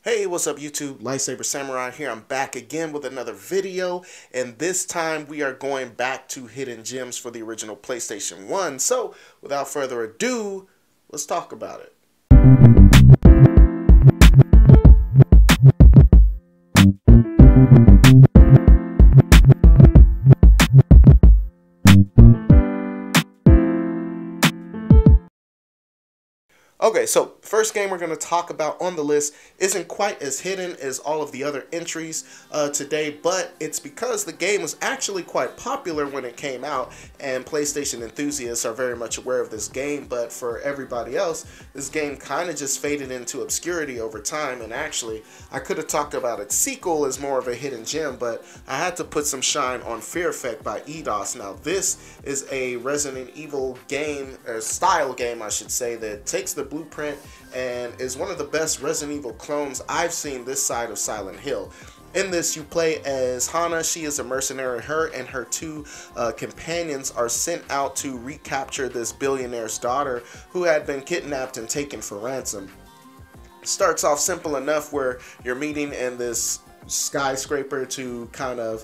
Hey, what's up YouTube? Lightsaber Samurai here. I'm back again with another video, and this time we are going back to hidden gems for the original PlayStation 1. So, without further ado, let's talk about it. Okay, so first game we're going to talk about on the list isn't quite as hidden as all of the other entries today, but it's because the game was actually quite popular when it came out, and PlayStation enthusiasts are very much aware of this game, but for everybody else, this game kind of just faded into obscurity over time, and actually, I could have talked about its sequel as more of a hidden gem, but I had to put some shine on Fear Effect by EDOS. Now, this is a Resident Evil game, or style game, I should say, that takes the blueprint and is one of the best Resident Evil clones I've seen this side of Silent Hill. In this, you play as Hannah. She is a mercenary. Her and her two companions are sent out to recapture this billionaire's daughter who had been kidnapped and taken for ransom. It starts off simple enough where you're meeting in this skyscraper to kind of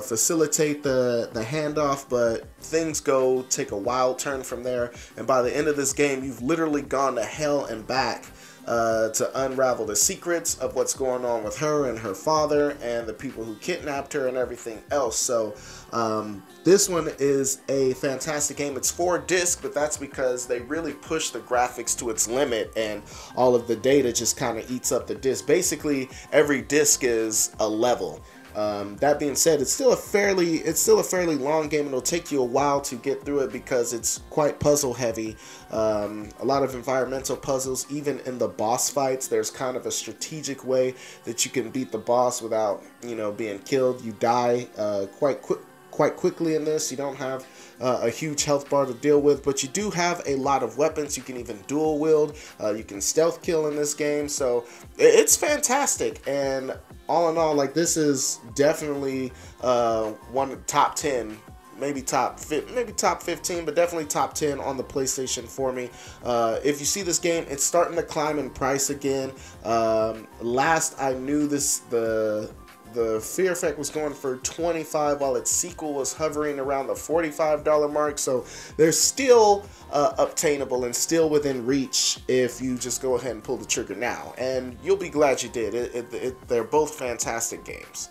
facilitate the handoff, but things take a wild turn from there, and by the end of this game you've literally gone to hell and back to unravel the secrets of what's going on with her and her father and the people who kidnapped her and everything else. So this one is a fantastic game. It's 4 discs, but that's because they really push the graphics to its limit, and all of the data just kind of eats up the disc. Basically, every disc is a level. That being said, it's still a fairly long game, and it'll take you a while to get through it because it's quite puzzle heavy. A lot of environmental puzzles. Even in the boss fights, there's kind of a strategic way that you can beat the boss without, being killed. You die quite quickly in this. You don't have a huge health bar to deal with, but you do have a lot of weapons. You can even dual wield. You can stealth kill in this game, so it's fantastic. And all in all, this is definitely one top 10, maybe top 15, but definitely top 10 on the PlayStation for me. If you see this game, it's starting to climb in price again. Last I knew the Fear Effect was going for $25, while its sequel was hovering around the $45 mark. So they're still obtainable and still within reach if you just go ahead and pull the trigger now. And you'll be glad you did. They're both fantastic games.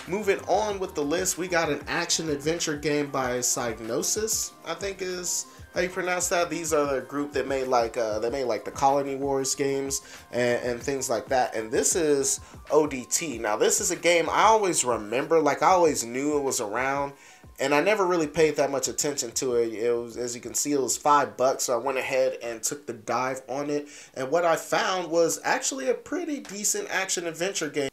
Moving on with the list, we got an action-adventure game by Psygnosis, I think is how you pronounce that. These are the group that made the Colony Wars games and things like that. And this is ODT. Now, this is a game I always remember, I always knew it was around, and I never really paid that much attention to it. It was, as you can see, it was $5, so I went ahead and took the dive on it. And what I found was actually a pretty decent action-adventure game.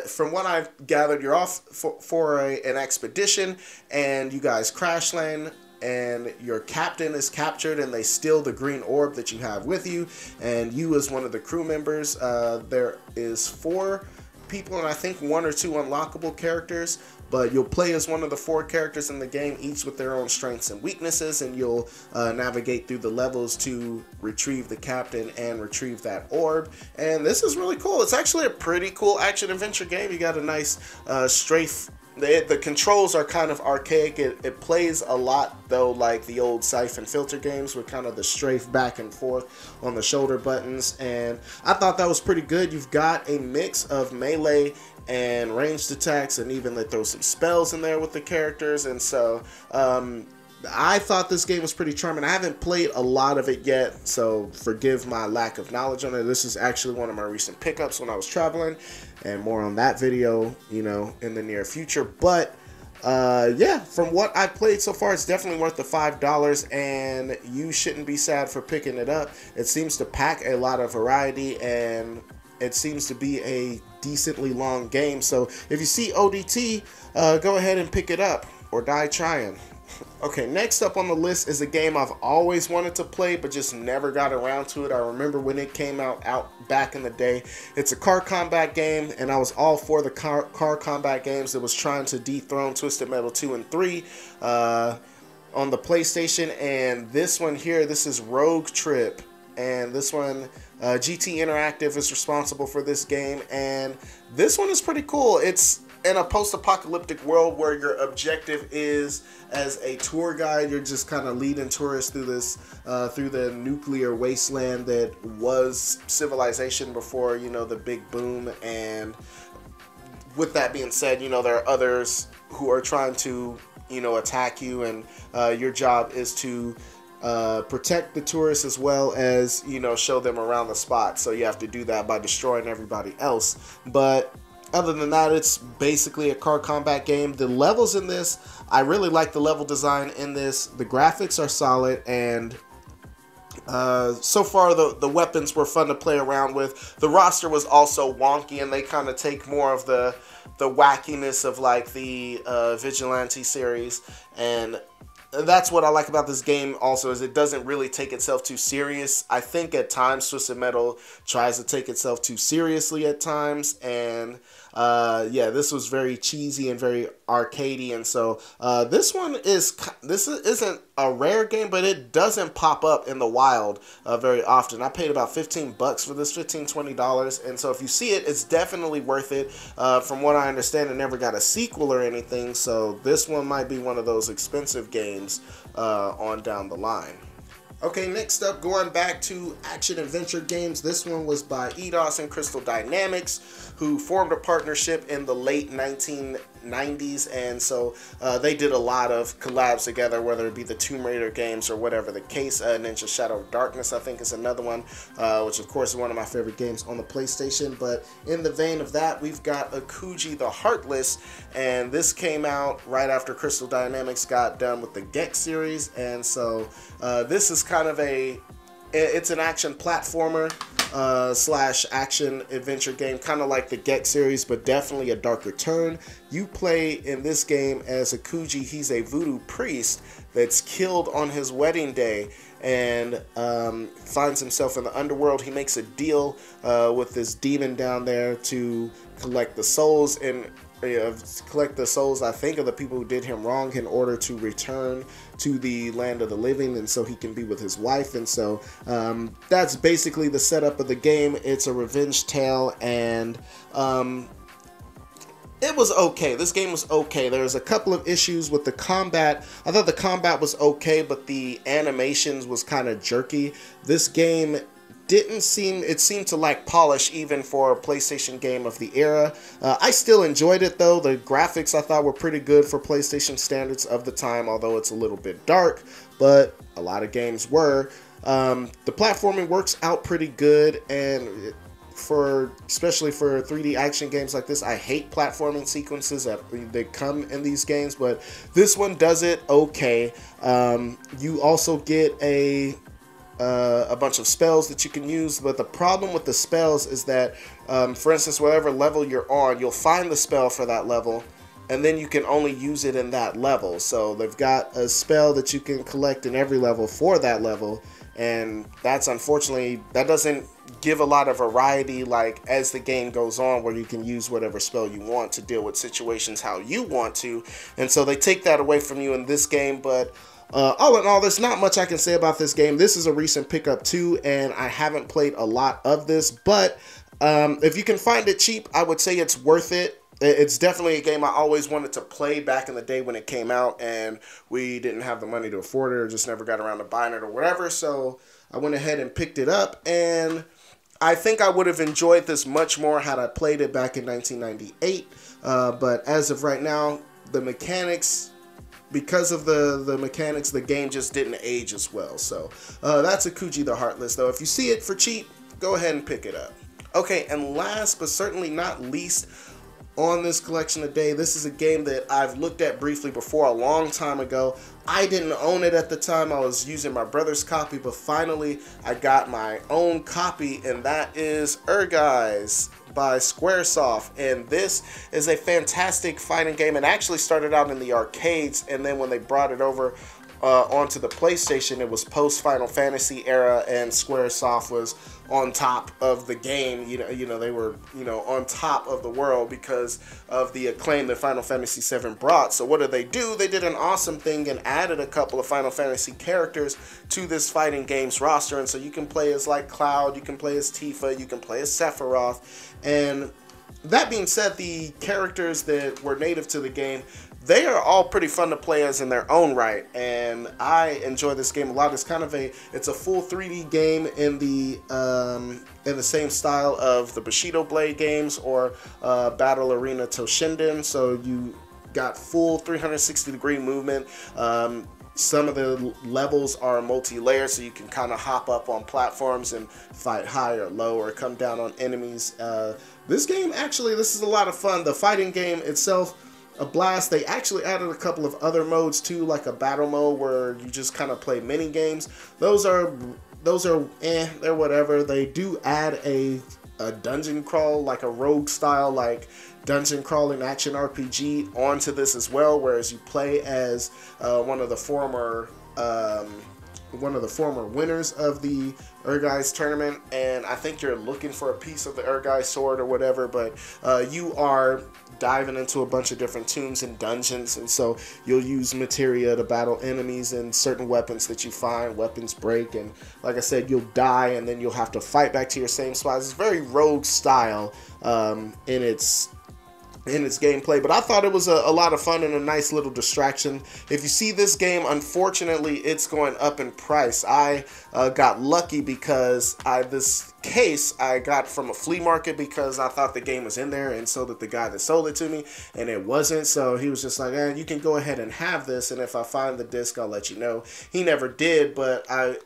From what I've gathered, you're off for an expedition, and you guys crash land, and your captain is captured, and they steal the green orb that you have with you, and you as one of the crew members. There is 4 people, and I think 1 or 2 unlockable characters, but you'll play as one of the 4 characters in the game, each with their own strengths and weaknesses, and you'll navigate through the levels to retrieve the captain and retrieve that orb. And this is really cool. It's actually a pretty cool action-adventure game. You got a nice strafe. The controls are kind of archaic. It plays a lot, though, like the old Siphon Filter games with kind of the strafe back and forth on the shoulder buttons, and I thought that was pretty good. You've got a mix of melee and ranged attacks, and even they throw some spells in there with the characters, and so I thought this game was pretty charming. I haven't played a lot of it yet, so forgive my lack of knowledge on it. This is actually one of my recent pickups when I was traveling, and more on that video, in the near future. But yeah, from what I've played so far, it's definitely worth the $5, and you shouldn't be sad for picking it up. It seems to pack a lot of variety, and it seems to be a decently long game. So if you see ODT, go ahead and pick it up, or die trying. Okay, next up on the list is a game I've always wanted to play, but just never got around to it. I remember when it came out back in the day. It's a car combat game, and I was all for the car combat games that was trying to dethrone Twisted Metal 2 and 3 on the PlayStation. And this one here, this is Rogue Trip. And this one GT Interactive is responsible for this game, and this one is pretty cool. It's in a post-apocalyptic world where your objective is, as a tour guide, you're just kind of leading tourists through this, through the nuclear wasteland that was civilization before, you know, the big boom. And with that being said, you know, there are others who are trying to, you know, attack you, and your job is to protect the tourists as well as, you know, show them around the spot. So you have to do that by destroying everybody else. But other than that, it's basically a car combat game. The levels in this, I really like the level design in this. The graphics are solid, and so far the weapons were fun to play around with. The roster was also wonky, and they kind of take more of the wackiness of like the Vigilante series, and that's what I like about this game also, is it doesn't really take itself too serious. I think at times Twisted Metal tries to take itself too seriously at times, and yeah, this was very cheesy and very arcadey, and so this isn't a rare game, but it doesn't pop up in the wild very often. I paid about $15 for this, $15-$20, and so if you see it, it's definitely worth it. From what I understand, it never got a sequel or anything, so this one might be one of those expensive games on down the line. Okay, next up, going back to action-adventure games, this one was by Eidos and Crystal Dynamics, who formed a partnership in the late 1990s, and so they did a lot of collabs together, whether it be the Tomb Raider games or whatever the case. Ninja Shadow of Darkness, I think, is another one, which of course is one of my favorite games on the PlayStation. But in the vein of that, we've got Akuji the Heartless, and this came out right after Crystal Dynamics got done with the Gex series, and so this is kind of it's an action platformer slash action adventure game, kind of like the Gex series, but definitely a darker turn. You play in this game as Akuji. He's a voodoo priest that's killed on his wedding day, and finds himself in the underworld. He makes a deal with this demon down there to collect the souls, and I think, of the people who did him wrong, in order to return to the land of the living, and so he can be with his wife. And so that's basically the setup of the game. It's a revenge tale, and it was okay. This game was okay. There's a couple of issues with the combat. I thought the combat was okay, but the animations was kind of jerky. This game seemed to lack polish even for a PlayStation game of the era. I still enjoyed it though. The graphics I thought were pretty good for PlayStation standards of the time, although it's a little bit dark, but a lot of games were. The platforming works out pretty good, and especially for 3D action games like this, I hate platforming sequences that come in these games, but this one does it okay. You also get a bunch of spells that you can use, but the problem with the spells is that, for instance, whatever level you're on, you'll find the spell for that level, and then you can only use it in that level. So they've got a spell that you can collect in every level for that level, and that's unfortunately, that doesn't give a lot of variety like as the game goes on, where you can use whatever spell you want to deal with situations how you want to, and so they take that away from you in this game. But all in all, there's not much I can say about this game. This is a recent pickup too, and I haven't played a lot of this, but if you can find it cheap, I would say it's worth it. It's definitely a game I always wanted to play back in the day when it came out, and we didn't have the money to afford it, or just never got around to buying it or whatever, so I went ahead and picked it up, and I think I would have enjoyed this much more had I played it back in 1998, but as of right now, the mechanics, because of the mechanics, the game just didn't age as well. So that's Akuji the Heartless, though. If you see it for cheap, go ahead and pick it up. Okay, and last but certainly not least on this collection today, this is a game that I've looked at briefly before a long time ago. I didn't own it at the time. I was using my brother's copy, but finally I got my own copy, and that is Guys by Squaresoft, and this is a fantastic fighting game. It actually started out in the arcades, and then when they brought it over onto the PlayStation, it was post Final Fantasy era, and Squaresoft was on top of the game. They were on top of the world because of the acclaim that Final Fantasy VII brought. So what did they do? They did an awesome thing and added a couple of Final Fantasy characters to this fighting games roster, and so you can play as like Cloud, you can play as Tifa, you can play as Sephiroth. And that being said, the characters that were native to the game, they are all pretty fun to play as in their own right, and I enjoy this game a lot. It's kind of it's a full 3D game in the same style of the Bushido Blade games or Battle Arena Toshinden. So you got full 360-degree movement. Some of the levels are multi-layered, so you can kind of hop up on platforms and fight high or low or come down on enemies. This game, actually, this is a lot of fun. The fighting game itself, a blast. They actually added a couple of other modes too, like a battle mode where you just kind of play mini games. Those are they're whatever. They do add a dungeon crawl, like a rogue style, like dungeon crawling action RPG onto this as well, whereas you play as one of the former winners of the Urgai's tournament, and I think you're looking for a piece of the Urgai sword or whatever, but you are diving into a bunch of different tombs and dungeons, and so you'll use materia to battle enemies, and certain weapons that you find, weapons break, and like I said, you'll die and then you'll have to fight back to your same spots. It's very rogue style in its gameplay, but I thought it was a lot of fun and a nice little distraction. If you see this game, unfortunately, it's going up in price. I got lucky because this case I got from a flea market because I thought the game was in there, and so did the guy that sold it to me, and it wasn't. So he was just like, you can go ahead and have this, and if I find the disc, I'll let you know. He never did, but I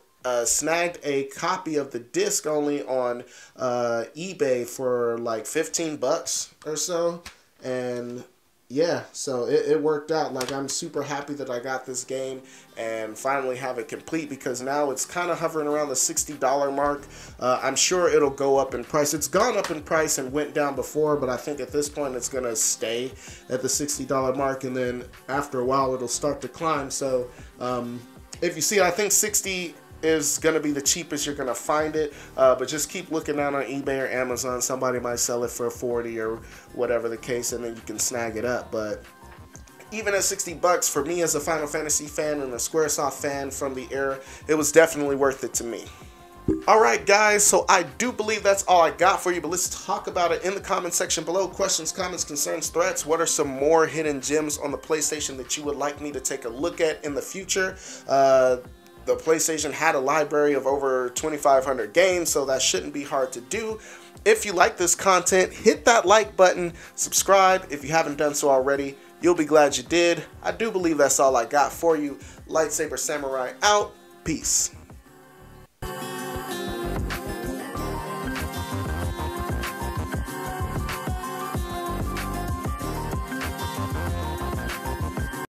snagged a copy of the disc only on eBay for like 15 bucks or so. And yeah, so it worked out. Like, I'm super happy that I got this game and finally have it complete, because now it's kind of hovering around the $60 mark. I'm sure it'll go up in price. It's gone up in price and went down before, but I think at this point it's going to stay at the $60 mark, and then after a while it'll start to climb. So if you see, I think 60 is going to be the cheapest you're going to find it, but just keep looking out on eBay or Amazon. Somebody might sell it for 40 or whatever the case, and then you can snag it up. But even at 60 bucks, for me as a Final Fantasy fan and a Squaresoft fan from the era, it was definitely worth it to me. Alright guys, so I do believe that's all I got for you, but let's talk about it in the comment section below. Questions, comments, concerns, threats. What are some more hidden gems on the PlayStation that you would like me to take a look at in the future? The PlayStation had a library of over 2,500 games, so that shouldn't be hard to do. If you like this content, hit that like button, subscribe if you haven't done so already. You'll be glad you did. I do believe that's all I got for you. Lightsaber Samurai out. Peace.